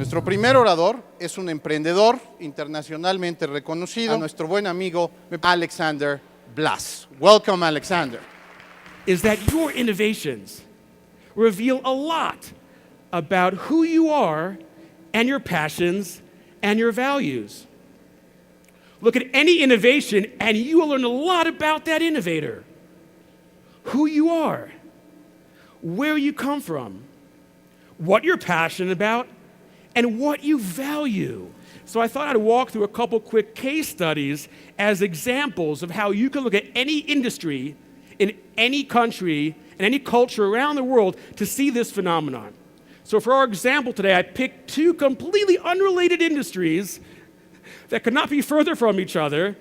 Nuestro primer orador es un emprendedor internacionalmente reconocido, a nuestro buen amigo Alexander Blass. Welcome, Alexander. Is that your innovations reveal a lot about who you are and your passions and your values. Look at any innovation and you will learn a lot about that innovator. Who you are, where you come from, what you're passionate about, and what you value. So I thought I'd walk through a couple quick case studies as examples of how you can look at any industry in any country and any culture around the world to see this phenomenon. So for our example today, I picked two completely unrelated industries that could not be further from each other,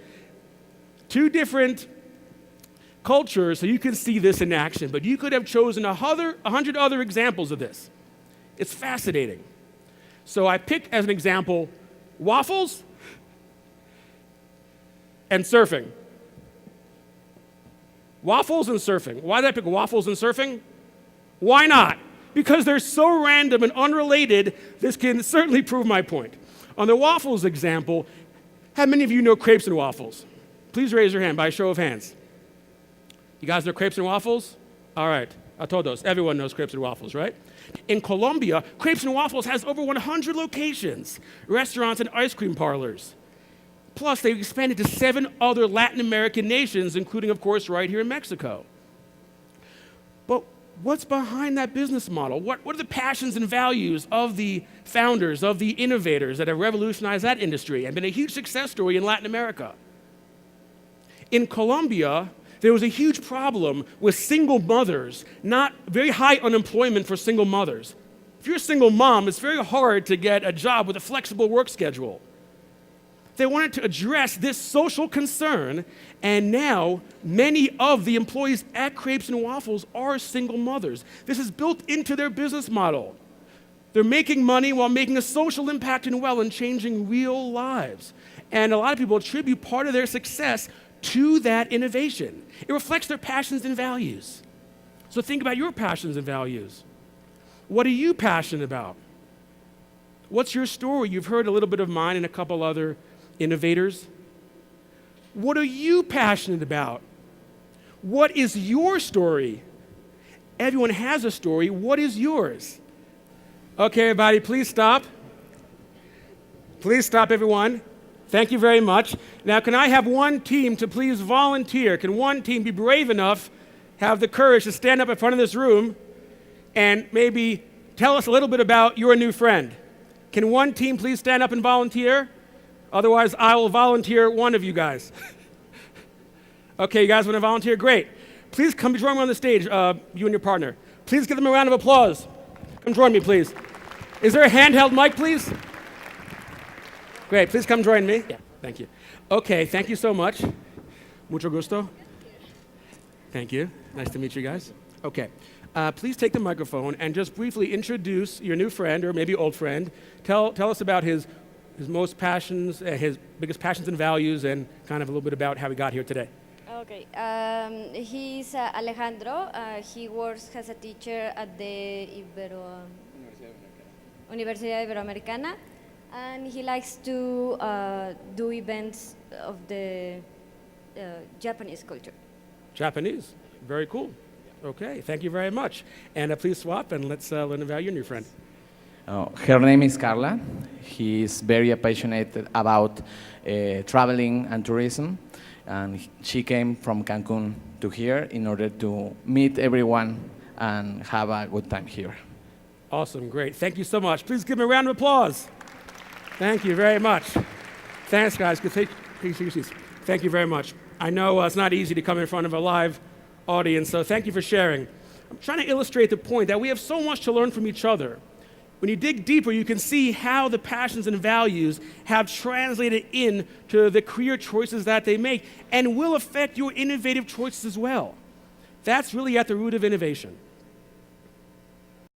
two different cultures, so you can see this in action. But you could have chosen 100 other examples of this. It's fascinating. So I picked as an example waffles and surfing. Waffles and surfing. Why did I pick waffles and surfing? Why not? Because they're so random and unrelated, this can certainly prove my point. On the waffles example, how many of you know crepes and waffles? Please raise your hand by a show of hands. You guys know crepes and waffles? All right, a todos. Everyone knows crepes and waffles, right? In Colombia, Crepes and Waffles has over 100 locations, restaurants and ice cream parlors. Plus, they've expanded to 7 other Latin American nations, including, of course, right here in Mexico. But what's behind that business model? What are the passions and values of the founders, of the innovators that have revolutionized that industry and been a huge success story in Latin America? In Colombia, there was a huge problem with single mothers, not very high unemployment for single mothers. If you're a single mom, it's very hard to get a job with a flexible work schedule. They wanted to address this social concern, and now many of the employees at Crepes and Waffles are single mothers. This is built into their business model. They're making money while making a social impact and changing real lives. And a lot of people attribute part of their success to that innovation. It reflects their passions and values. So think about your passions and values. What are you passionate about? What's your story? You've heard a little bit of mine and a couple other innovators. What are you passionate about? What is your story? Everyone has a story. What is yours? Okay, everybody, please stop. Please stop, everyone. Thank you very much. Now, can I have one team to please volunteer? Can one team be brave enough, have the courage to stand up in front of this room and maybe tell us a little bit about your new friend? Can one team please stand up and volunteer? Otherwise, I will volunteer one of you guys. Okay, you guys want to volunteer? Great. Please come join me on the stage, you and your partner. Please give them a round of applause. Come join me, please. Is there a handheld mic, please? Great, please come join me. Yeah, thank you. Okay, thank you so much. Mucho gusto. Thank you. Nice to meet you guys. Okay, please take the microphone and just briefly introduce your new friend, or maybe old friend. Tell us about his most passions, his biggest passions and values, and kind of a little bit about how he got here today. Okay, he's Alejandro. He works as a teacher at the Universidad Iberoamericana. And he likes to do events of the Japanese culture. Japanese, very cool. Okay, thank you very much. And please swap and let's learn about your new friend. Her name is Carla. He is very passionate about traveling and tourism. And she came from Cancun to here in order to meet everyone and have a good time here. Awesome, great. Thank you so much. Please give me a round of applause. Thank you very much. Thanks, guys. Thank you very much. I know it's not easy to come in front of a live audience, so thank you for sharing. I'm trying to illustrate the point that we have so much to learn from each other. When you dig deeper, you can see how the passions and values have translated into the career choices that they make and will affect your innovative choices as well. That's really at the root of innovation.